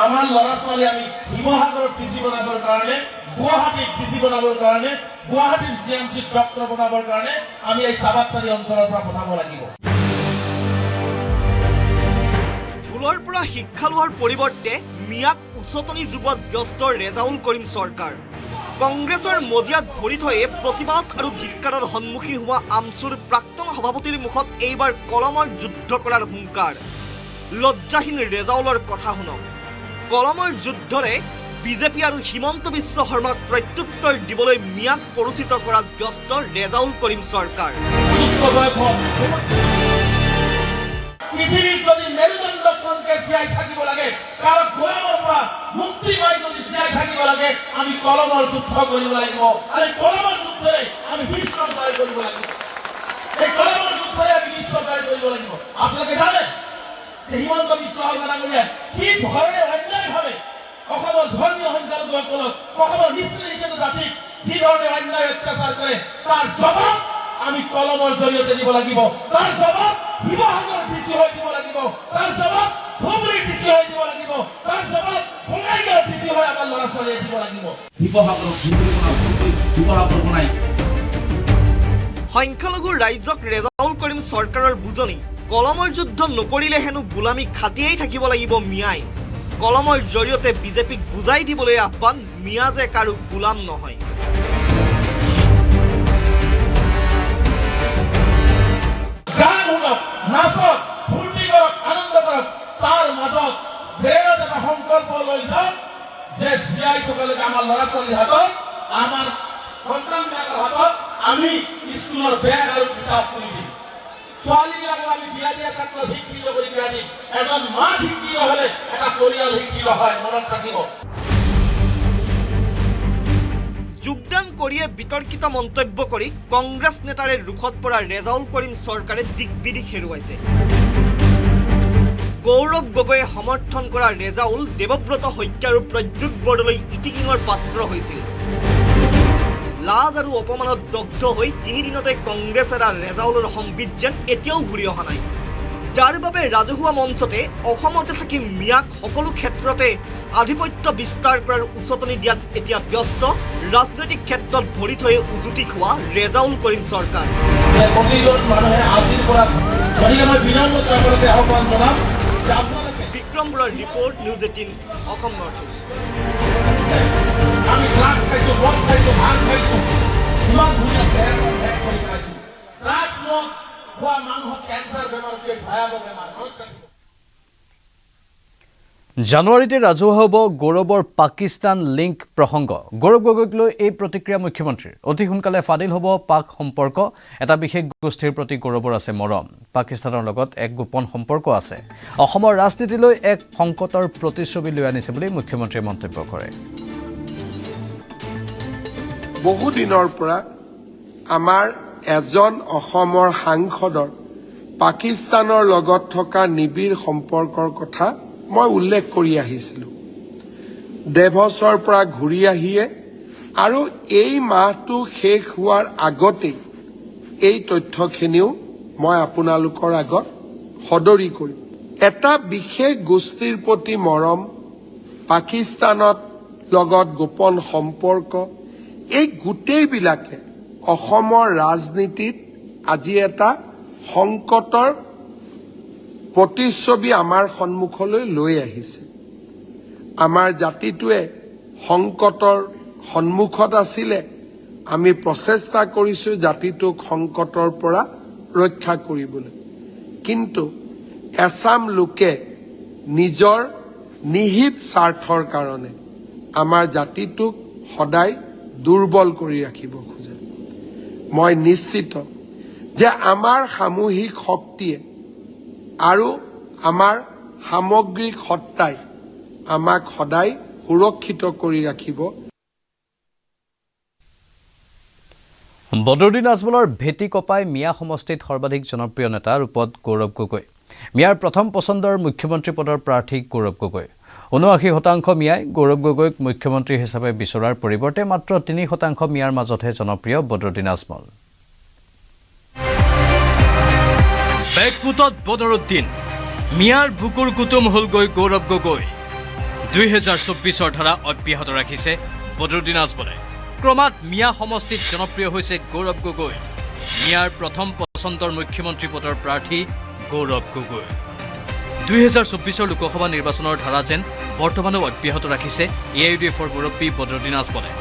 আমাৰ ল'ৰা ছোৱালী আমি শিৱসাগৰৰ টিচি বনাবৰ কাৰণে গুৱাহাটীত টিচি বনাবৰ কাৰণে গুৱাহাটীৰ CMCত ডক্টৰ বনাবৰ কাৰণে আমি এই তাবাতবাৰী অঞ্চলৰ পৰা পঠাব লাগিব ভুলৰ পৰা শিক্ষা লোৱাৰ পৰিৱৰ্তে মিয়াক উচতনি যোগত ব্যস্ত ৰেজাউল কৰিম চৰকাৰ কংগ্ৰেছৰ মজিয়াত ভৰি থৈয়ে প্ৰতিবাদ আৰু ধিক্কাৰৰ সন্মুখীন হোৱা আমচুৰ প্ৰাক্তন সভাপতিৰ মুখত এইবাৰ কলমৰ যুদ্ধ কৰাৰ হুংকাৰ লজ্জাহীন ৰেজাউলৰ কথা শুনক কলমৰ যুদ্ধৰে বিজেপি আৰু হিমন্ত বিশ্ব শৰ্মাক প্ৰত্যুত্তৰ দিবলৈ মিয়াক পৰিচিত কৰাত ব্যস্ত ৰেজাউল কৰিম চৰকাৰ পৃথিৱীত যদি মেৰুদণ্ড কংগ্ৰেছ জীয়াই থাকিব লাগে কাৰণ গোলামৰ পৰা মুক্তি পাই যদি জীয়াই থাকিব লাগে আমি কলমৰ যুদ্ধ কৰিব লাগিব আৰু কলমৰ যুদ্ধৰে আমি বিশ্ব জয় কৰিব লাগিব এই কলমৰ যুদ্ধৰে আমি বিশ্ব জয় কৰিব লাগিব আপোনালোকে জানে হিমন্ত বিশ্ব শৰ্মা ডাঙৰীয়াই কি ধৰণে অন্যায়ভাৱে অসমৰ ধৰ্মীয় সংখ্যালঘুসকলক অসমৰ নিষ্পেষিত জাতিক যি ধৰণে অন্যায় অত্যাচাৰ কৰে তাৰ জবাব আমি কলমৰ জৰিয়তে দিব লাগিব তাৰ জবাব শিৱসাগৰ ডিচি হৈ দিব লাগিব তাৰ জবাব ধুবুৰী ডিচি হৈ দিব লাগিব তাৰ জবাব বঙাইগাঁও ডিচি হৈ আমাৰ ল'ৰা ছোৱালীয়ে দিব লাগিব শিৱসাগৰ বনাই সংখ্যালঘু ৰাজ্যক ৰেজাউল কৰিম চৰকাৰৰ বুজনি কলমৰ যুদ্ধ নকৰিলে হেনো গোলামী খাটিয়েই থাকিব লাগিব মিয়াই কলমৰ জৰিয়তে বিজেপিক বুজাই দিবলৈ আহ্বান মিয়া যে কাৰো গোলাম নহয় গান শুনক নাচক ফূৰ্তি কৰক আনন্দ কৰক তাৰ মাজত বেৰত এটা সংকল্প লৈ যাওক যে জীয়াই থকালৈকে আমাৰ ল'ৰা ছোৱালীৰ হাতত আমাৰ সন্তানবিলাকৰ হাতত আমি স্কুলৰ বেগ আৰু কিতাপ খুলি দিম ছোৱালীবিলাকক আমি বিয়া দিয়া ক্ষেত্ৰত শিক্ষিত কৰি বিয়া দিম এজন মা শিক্ষিত হলে এটা পৰিয়াল শিক্ষিত হয় মনত ৰাখিব যোগদান কৰিয়ে বিতৰ্কিত মন্তব্য কৰি কংগ্ৰেছ নেতাৰে ৰুখত পৰা ৰেজাউল কৰিম চৰকাৰে দিকবিদিক হেৰুৱাইছে গৌৰৱ গগৈয়ে সমৰ্থন কৰা ৰেজাউল দেৱব্ৰত হত্যা আৰু প্ৰদ্যুৎ বৰদলৈ ইটিকিঙৰ পাত্ৰ হৈছিল লাজ আৰু অপমানত দগ্ধ হৈ 3 দিনতে কংগ্ৰেছ এৰা ৰেজাউলৰ সম্বিত যেন এতিয়াও ঘূৰি অহা নাই যাৰ বাবে ৰাজহুৱা মঞ্চতে অসমতে থাকি মিয়াক সকলো ক্ষেত্ৰতে আধিপত্য বিস্তাৰ কৰাৰ উচতনি দিয়াত এতিয়া ব্যস্ত ৰাজনৈতিক ক্ষেত্ৰত ভৰি থৈ উজুতি খোৱা ৰেজাউল কৰিম চৰকাৰ বিক্ৰম বৰাৰ report news 18 Assam north east আমি ড্ৰাগছ খাইছো মদ খাইছো ভাং খাইছো ইমান ধুনীয়া চেহেৰা শেষ কৰি খাইছো ড্ৰাগছ মদ খোৱা মানুহৰ কেঞ্চাৰ বেমাৰটোৱে ভয়াৱহ বেমাৰ জানুৱাৰীতে ৰাজহুৱা হ'ব গৌৰৱৰ পাকিস্তান লিংক প্ৰসংগ গৌৰৱ গগৈক লৈ এই প্ৰতিক্ৰিয়া মুখ্যমন্ত্ৰীৰ অতি সোনকালে ফাদিল হ'ব পাক সম্পৰ্ক এটা বিশেষ গোষ্ঠীৰ প্ৰতি গৌৰৱৰ আছে মৰম পাকিস্তানৰ লগত এক গোপন সম্পৰ্ক আছে অসমৰ ৰাজনীতিলৈ এক সংকটৰ প্ৰতিচ্ছবি লৈ আনিছে বুলি মুখ্যমন্ত্ৰীয়ে মন্তব্য কৰে বহু দিনৰ পৰা আমাৰ এজন অসমৰ সাংসদৰ পাকিস্তানৰ লগত থকা নিবিড় সম্পৰ্কৰ কথা মই উল্লেখ কৰি আহিছিলোঁ দেভছৰ পৰা ঘূৰি আহিয়ে আৰু এই মাহটো শেষ হোৱাৰ আগতেই এই তথ্যখিনিও মই আপোনালোকৰ আগত সদৰি কৰিম এটা বিশেষ গোষ্ঠীৰ প্ৰতি মৰম পাকিস্তানত লগত গোপন সম্পৰ্ক এই গোটেইবিলাকে অসমৰ ৰাজনীতিত আজি এটা সংকটৰ প্ৰতিচ্ছবি আমাৰ সন্মুখলৈ লৈ আহিছে আমাৰ জাতিটোৱে সংকটৰ সন্মুখত আছিলে আমি প্ৰচেষ্টা কৰিছোঁ জাতিটোক সংকটৰ পৰা ৰক্ষা কৰিবলৈ কিন্তু এছাম লোকে নিজৰ নিহিত স্বাৰ্থৰ কাৰণে আমাৰ জাতিটোক সদায় দুৰ্বল কৰি ৰাখিব খোজে মই নিশ্চিত যে আমাৰ সামূহিক শক্তিয়ে আৰু আমাৰ সামগ্ৰিক সত্তাই আমাক সদায় সুৰক্ষিত কৰি ৰাখিব বদৰুদ্দিন আজমলৰ ভেটি কপাই মিয়া সমষ্টিত সৰ্বাধিক জনপ্ৰিয় নেতা ৰূপত গৌৰৱ গগৈ মিয়াৰ প্ৰথম পছন্দৰ মুখ্যমন্ত্ৰী পদৰ প্ৰাৰ্থী গৌৰৱ গগৈ ৭৯% মিয়াই গৌৰৱ গগৈক মুখ্যমন্ত্ৰী হিচাপে বিচৰাৰ পৰিৱৰ্তে মাত্ৰ ৩% মিয়াৰ মাজতহে জনপ্ৰিয় বদৰুদ্দিন আজমল বেকফুটত বদৰুদ্দিন মিয়াৰ বুকুৰ কুটুম হলগৈ গৌৰৱ গগৈ ২০২৪ৰ ধাৰা অব্যাহত ৰাখিছে বদৰুদ্দিন আজমলে ক্ৰমাৎ মিয়া সমষ্টিত জনপ্ৰিয় হৈছে গৌৰৱ গগৈ মিয়াৰ প্ৰথম পছন্দৰ মুখ্যমন্ত্ৰী পদৰ প্ৰাৰ্থী গৌৰৱ গগৈ ২০২৪ৰ লোকসভা নিৰ্বাচনৰ ধাৰা যেন বৰ্তমানো অব্যাহত ৰাখিছে AIUDFৰ মুৰব্বী বদৰুদ্দিন আজমলে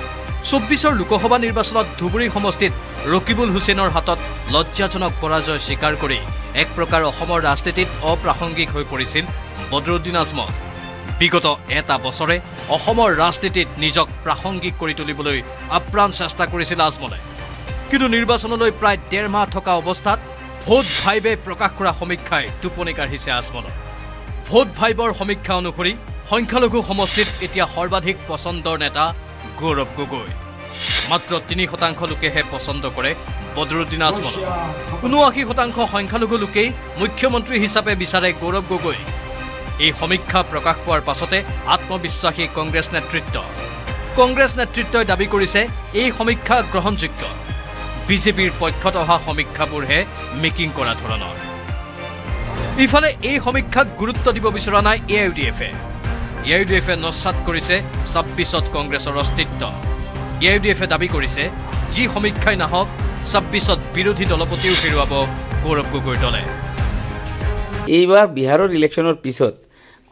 ২৪ৰ লোকসভা নিৰ্বাচনত ধুবুৰী সমষ্টিত ৰকিবুল হুছেইনৰ হাতত লজ্জাজনক পৰাজয় স্বীকাৰ কৰি এক প্ৰকাৰ অসমৰ ৰাজনীতিত অপ্ৰাসংগিক হৈ পৰিছিল বদৰুদ্দিন আজমল বিগত এটা বছৰে অসমৰ ৰাজনীতিত নিজক প্ৰাসংগিক কৰি তুলিবলৈ আপ্ৰাণ চেষ্টা কৰিছিল আজমলে কিন্তু নিৰ্বাচনলৈ প্ৰায় ১.৫ মাহ থকা অৱস্থাত ভোট ভাইবে প্ৰকাশ কৰা সমীক্ষাই টোপনি কাঢ়িছে আজমলক ভোট ভাইবৰ সমীক্ষা অনুসৰি সংখ্যালঘু সমষ্টিত এতিয়া সৰ্বাধিক পছন্দৰ নেতা গৌৰৱ গগৈ মাত্ৰ ৩% লোকেহে পছন্দ কৰে বদৰুদ্দিন আজমলক ৭৯% সংখ্যালঘু লোকেই মুখ্যমন্ত্ৰী হিচাপে বিচাৰে গৌৰৱ গগৈ এই সমীক্ষা প্ৰকাশ পোৱাৰ পাছতে আত্মবিশ্বাসী কংগ্ৰেছ নেতৃত্বই দাবী কৰিছে এই সমীক্ষা গ্ৰহণযোগ্য বিজেপিৰ পক্ষত অহা সমীক্ষাবোৰহে মেকিং কৰা ধৰণৰ ইফালে এই সমীক্ষাক গুৰুত্ব দিব বিচৰা নাই AIUDFে নস্যাৎ কৰিছে ২৬ত কংগ্ৰেছৰ অস্তিত্ব AIUDFে দাবী কৰিছে যি সমীক্ষাই নাহক ২৬ত বিৰোধী দলপতিও হেৰুৱাব গৌৰৱ গগৈৰ দলে এইবাৰ বিহাৰৰ ইলেকশ্যনৰ পিছত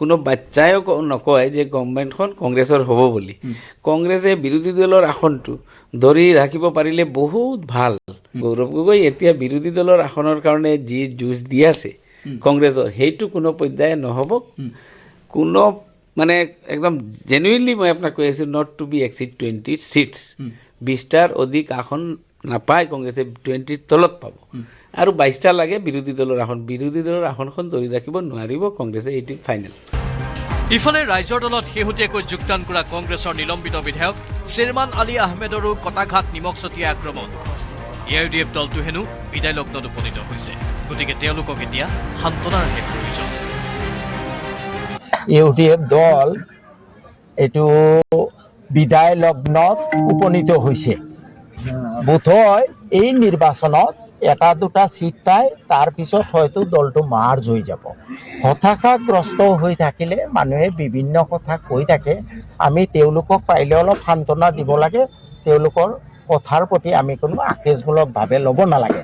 কোনো বাচ্চায়ো নকয় যে গভৰ্ণমেণ্টখন কংগ্ৰেছৰ হ'ব বুলি কংগ্ৰেছে বিৰোধী দলৰ আসনটো ধৰি ৰাখিব পাৰিলে বহুত ভাল গৌৰৱ গগৈ এতিয়া বিৰোধী দলৰ আসনৰ কাৰণে যি যুঁজ দি আছে কংগ্ৰেছৰ সেইটো কোনো পৰ্যায়ে নহ'ব কোনো মানে একদম জেনুইনলি মই আপোনাক কৈ আছোঁ not to be exceed 20 seats ২০টাৰ অধিক আসন নাপায় কংগ্ৰেছে 20ৰ তলত পাব আৰু ২২টা লাগে বিৰোধী দলৰ আসনখন ধৰি ৰাখিব নোৱাৰিব কংগ্ৰেছে এইটো ফাইনেল ইফালে ৰাইজৰ দলত শেহতীয়াকৈ যোগদান কৰা কংগ্ৰেছৰ নিলম্বিত বিধায়ক শ্বেৰমান আলী আহমেদৰো কটাঘাত নিমখ ছটিয়াই আক্ৰমণ AIUDF দলটো হেনো বিদায় লগ্নত উপনীত হৈছে গতিকে তেওঁলোকক এতিয়া সান্তনাৰ প্ৰয়োজন AIUDF দল এইটো বিদায় লগ্নত উপনীত হৈছে বোধহয় এই নিৰ্বাচনত এটা দুটা সিট পায় তাৰ পিছত হয়তো দলটো মাৰ্জ হৈ যাব হতাশাগ্ৰস্ত হৈ থাকিলে মানুহে বিভিন্ন কথা কৈ থাকে আমি তেওঁলোকক পাৰিলে অলপ সান্তনা দিব লাগে তেওঁলোকৰ কথাৰ প্ৰতি আমি কোনো আকেশমূলকভাৱে ল'ব নালাগে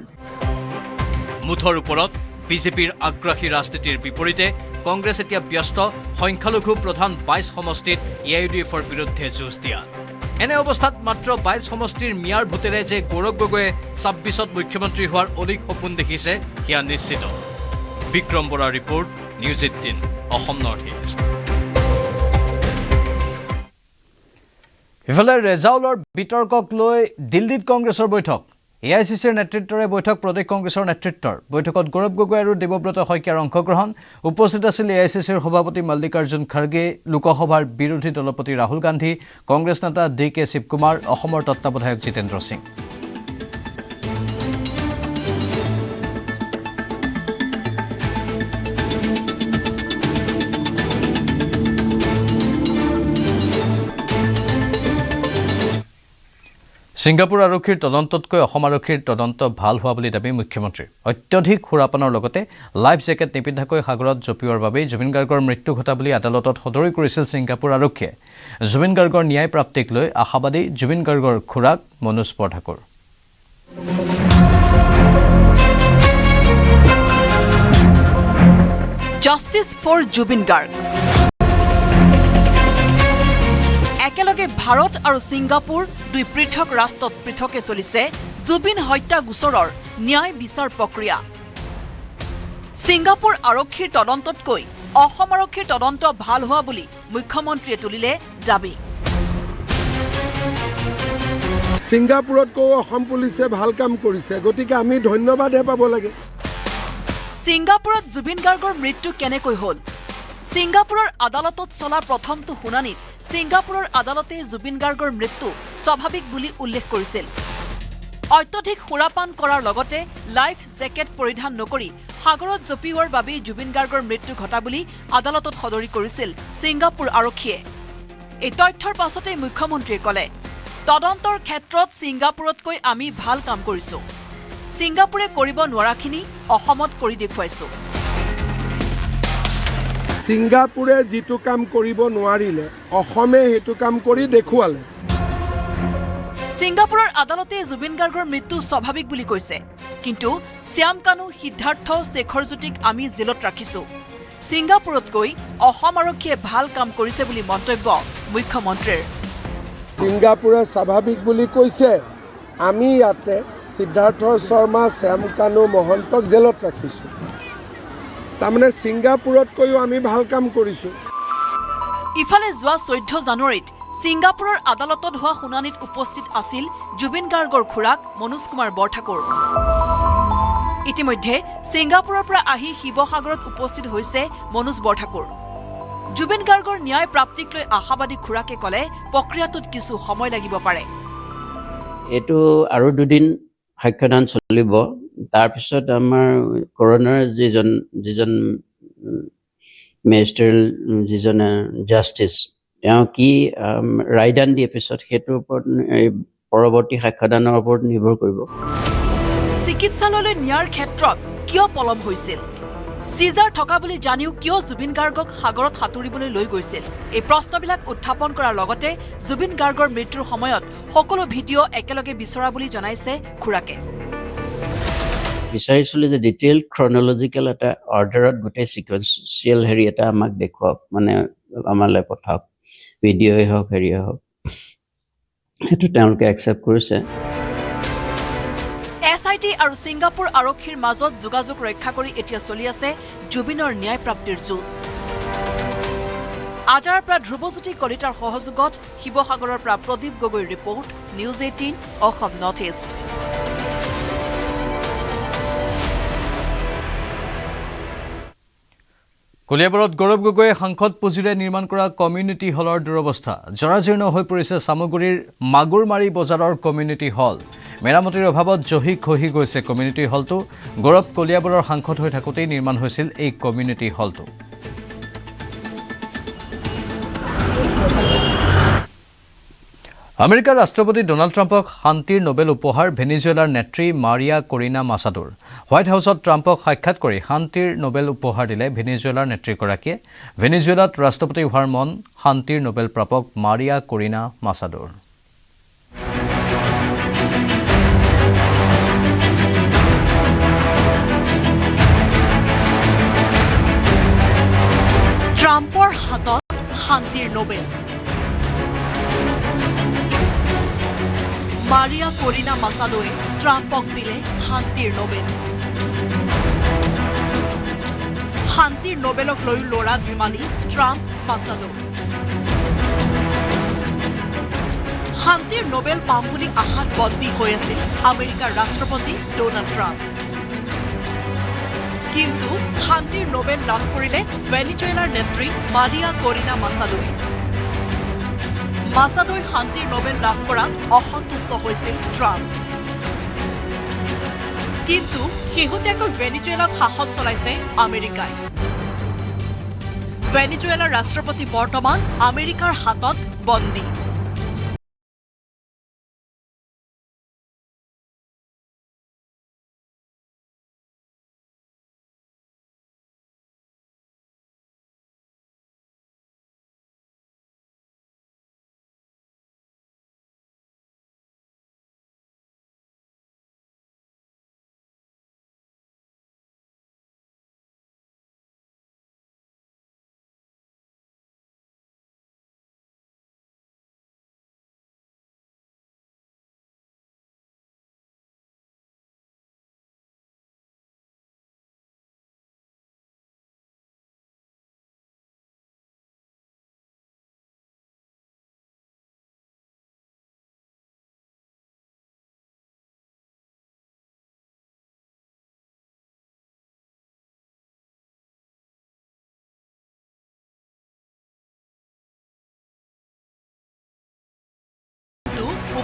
মুঠৰ ওপৰত বিজেপিৰ আগ্ৰাসী ৰাজনীতিৰ বিপৰীতে কংগ্ৰেছ এতিয়া ব্যস্ত সংখ্যালঘু প্ৰধান ২২ সমষ্টিত AIUDFৰ বিৰুদ্ধে যুঁজ দিয়া এনে অৱস্থাত মাত্ৰ ২২ সমষ্টিৰ মিয়াৰ ভোটেৰে যে গৌৰৱ গগৈয়ে ২৬ত মুখ্যমন্ত্ৰী হোৱাৰ অলিক সপোন দেখিছে সেয়া নিশ্চিত বিক্ৰম বৰাৰ report news ১৮ Assam north east ইফালে ৰেজাউলৰ বিতৰ্কক লৈ দিল্লীত কংগ্ৰেছৰ বৈঠক AICCৰ নেতৃত্বৰে বৈঠক প্ৰদেশ কংগ্ৰেছৰ নেতৃত্বৰ বৈঠকত গৌৰৱ গগৈ আৰু দেৱব্ৰত শইকীয়াৰ অংশগ্ৰহণ উপস্থিত আছিল AICCৰ সভাপতি মল্লিকাৰ্জুন খাৰ্গে লোকসভাৰ বিৰোধী দলপতি ৰাহুল গান্ধী কংগ্ৰেছ নেতা DK শিৱকুমাৰ অসমৰ তত্ত্বাৱধায়ক জিতেন্দ্ৰ সিং ছিংগাপুৰ আৰক্ষীৰ তদন্ততকৈ অসম আৰক্ষীৰ তদন্ত ভাল হোৱা বুলি দাবী মুখ্যমন্ত্ৰীৰ অত্যধিক সুৰাপানৰ লগতে লাইফ জেকেট নিপিন্ধাকৈ সাগৰত জঁপিওৱাৰ বাবেই জুবিন গাৰ্গৰ মৃত্যু ঘটা বুলি আদালতত সদৰি কৰিছিল ছিংগাপুৰ আৰক্ষীয়ে জুবিন গাৰ্গৰ ন্যায় প্ৰাপ্তিক লৈ আশাবাদী জুবিন গাৰ্গৰ খুৰাক মনোজ বৰঠাকুৰ জাষ্টিছ ফৰ জুবিন গাৰ্গ একেলগে ভাৰত আৰু ছিংগাপুৰ দুই পৃথক ৰাষ্ট্ৰত পৃথকে চলিছে জুবিন হত্যা গোচৰৰ ন্যায় বিচাৰ প্ৰক্ৰিয়া ছিংগাপুৰ আৰক্ষীৰ তদন্ততকৈ অসম আৰক্ষীৰ তদন্ত ভাল হোৱা বুলি মুখ্যমন্ত্ৰীয়ে তুলিলে দাবী ছিংগাপুৰতকৈ অসম পুলিচে ভাল কাম কৰিছে গতিকে আমি ধন্যবাদহে পাব লাগে ছিংগাপুৰত জুবিন গাৰ্গৰ মৃত্যু কেনেকৈ হ'ল ছিংগাপুৰৰ আদালতত চলা প্ৰথমটো শুনানিত ছিংগাপুৰৰ আদালতে জুবিন গাৰ্গৰ মৃত্যু স্বাভাৱিক বুলি উল্লেখ কৰিছিল অত্যধিক সুৰাপান কৰাৰ লগতে লাইফ জেকেট পৰিধান নকৰি সাগৰত জপিওৱাৰ বাবেই জুবিন গাৰ্গৰ মৃত্যু ঘটা বুলি আদালতত সদৰি কৰিছিল ছিংগাপুৰ আৰক্ষীয়ে এই তথ্যৰ পাছতে মুখ্যমন্ত্ৰীয়ে ক'লে তদন্তৰ ক্ষেত্ৰত ছিংগাপুৰতকৈ আমি ভাল কাম কৰিছো ছিংগাপুৰে কৰিব নোৱাৰাখিনি অসমত কৰি দেখুৱাইছো ছিংগাপুৰে যিটো কাম কৰিব নোৱাৰিলে অসমে সেইটো কাম কৰি দেখুৱালে ছিংগাপুৰৰ আদালতে জুবিন গাৰ্গৰ মৃত্যু স্বাভাৱিক বুলি কৈছে কিন্তু শ্যাম কানু সিদ্ধাৰ্থ শেখৰজ্যোতিক আমি জেলত ৰাখিছো ছিংগাপুৰতকৈ অসম আৰক্ষীয়ে ভাল কাম কৰিছে বুলি মন্তব্য মুখ্যমন্ত্ৰীৰ ছিংগাপুৰে স্বাভাৱিক বুলি কৈছে আমি ইয়াতে সিদ্ধাৰ্থ শৰ্মা শ্যাম কানু মহন্তক জেলত ৰাখিছো তাৰমানে ছিংগাপুৰতকৈও আমি ভাল কাম কৰিছো ইফালে যোৱা 14 জানুৱাৰীত ছিংগাপুৰৰ আদালতত হোৱা শুনানিত উপস্থিত আছিল জুবিন গাৰ্গৰ খুৰাক মনোজ কুমাৰ বৰঠাকুৰ ইতিমধ্যে ছিংগাপুৰৰ পৰা আহি শিৱসাগৰত উপস্থিত হৈছে মনোজ বৰঠাকুৰ জুবিন গাৰ্গৰ ন্যায় প্ৰাপ্তিক লৈ আশাবাদী খুৰাকে ক'লে প্ৰক্ৰিয়াটোত কিছু সময় লাগিব পাৰে এটো আৰু দুদিন সাক্ষ্যদান চলিব তাৰপিছত আমাৰ কৰোনাৰ যিজন মেজিষ্ট্ৰেল যিজন জাষ্টিছ তেওঁ কি ৰায়দান দিয়ে পিছত সেইটোৰ ওপৰত পৰৱৰ্তী সাক্ষ্যদানৰ ওপৰত নিৰ্ভৰ কৰিব চিকিৎসালয়লৈ নিয়াৰ ক্ষেত্ৰত কিয় পলম হৈছিল সিজাৰ থকা বুলি জানিও কিয় জুবিন গাৰ্গক সাগৰত সাঁতুৰিবলৈ লৈ গৈছিল এই প্ৰশ্নবিলাক উত্থাপন কৰাৰ লগতে জুবিন গাৰ্গৰ মৃত্যুৰ সময়ত সকলো ভিডিঅ' একেলগে বিচৰা বুলি জনাইছে খুৰাকে বিচাৰিছিলোঁ যে ডিটেইল ক্ৰনলজিকেল এটা অৰ্ডাৰত গোটেই ছিকুৱেঞ্চিয়েল হেৰি এটা আমাক দেখুৱাওক মানে আমালৈ পঠাওক ভিডিঅ'ই হওক হেৰিয়ে হওক সেইটো তেওঁলোকে একচেপ্ট কৰিছে এছআইটি আৰু ছিংগাপুৰ আৰক্ষীৰ মাজত যোগাযোগ ৰক্ষা কৰি এতিয়া চলি আছে জুবিনৰ ন্যায় প্ৰাপ্তিৰ যুঁজ আজাৰৰ পৰা ধ্ৰুৱজ্যোতি কলিতাৰ সহযোগত শিৱসাগৰৰ পৰা প্ৰদীপ গগৈৰ report news 18 Assam north east কলিয়াবৰত গৌৰৱ গগৈয়ে সাংসদ পুঁজিৰে নিৰ্মাণ কৰা কমিউনিটি হলৰ দুৰৱস্থা জৰাজীৰ্ণ হৈ পৰিছে সামগুৰিৰ মাগুৰমাৰী বজাৰৰ কমিউনিটি হল মেৰামতিৰ অভাৱত জহি খহি গৈছে কমিউনিটি হলটো গৌৰৱ কলিয়াবৰৰ সাংসদ হৈ থাকোঁতেই নিৰ্মাণ হৈছিল এই কমিউনিটি হলটো আমেৰিকাৰ ৰাষ্ট্ৰপতি ডোনাল্ড ট্ৰাম্পক শান্তিৰ নোবেল উপহাৰ ভেনিজুৱেলাৰ নেত্ৰী মাৰিয়া কৰিনা মাছাদোৰ হোৱাইট হাউচত ট্ৰাম্পক সাক্ষাৎ কৰি শান্তিৰ নোবেল উপহাৰ দিলে ভেনিজুৱেলাৰ নেত্ৰীগৰাকীয়ে ভেনিজুৱেলাত ৰাষ্ট্ৰপতি হোৱাৰ মন শান্তিৰ নোবেল প্ৰাপক মাৰিয়া কৰিনা মাছাদোৰ ট্ৰাম্পৰ হাতত শান্তিৰ নোবেল মাৰিয়া কৰিনা মাছাদোৱে ট্ৰাম্পক দিলে শান্তিৰ নোবেল শান্তিৰ নোবেলক লৈ লৰা ধেমালি ট্ৰাম্প মাছাদো শান্তিৰ নোবেল পাম বুলি আশাত বন্দী হৈ আছিল আমেৰিকাৰ ৰাষ্ট্ৰপতি ডোনাল্ড ট্ৰাম্প কিন্তু শান্তিৰ নোবেল লাভ কৰিলে ভেনিজুৱেলাৰ নেত্ৰী মাৰিয়া কৰিনা মাছাদোৱে মাছাদোই শান্তিৰ নোবেল লাভ কৰাত অসন্তুষ্ট হৈছিল ট্ৰাম্প কিন্তু শেহতীয়াকৈ ভেনিজুৱেলাত শাসন চলাইছে আমেৰিকাই ভেনিজুৱেলাৰ ৰাষ্ট্ৰপতি বৰ্তমান আমেৰিকাৰ হাতত বন্দী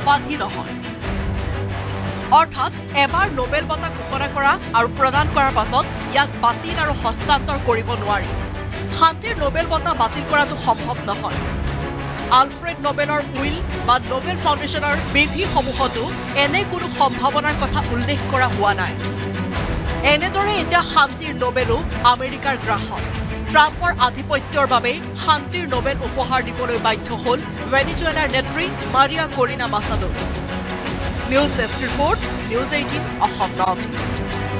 উপাধি নহয় অৰ্থাৎ এবাৰ নোবেল বঁটা ঘোষণা কৰা আৰু প্ৰদান কৰাৰ পাছত ইয়াক বাতিল আৰু হস্তান্তৰ কৰিব নোৱাৰি শান্তিৰ নোবেল বঁটা বাতিল কৰাটো সম্ভৱ নহয় আলফ্ৰেড নোবেলৰ উইল বা নোবেল ফাউণ্ডেশ্যনৰ বিধিসমূহতো এনে কোনো সম্ভাৱনাৰ কথা উল্লেখ কৰা হোৱা নাই এনেদৰে এতিয়া শান্তিৰ নোবেলো আমেৰিকাৰ গ্ৰাহক ট্ৰাম্পৰ আধিপত্যৰ বাবে শান্তিৰ নোবেল উপহাৰ দিবলৈ বাধ্য হ'ল ভেনিজুৱেলাৰ নেত্ৰী Maria Corina Machado news desk report news 18 Assam north east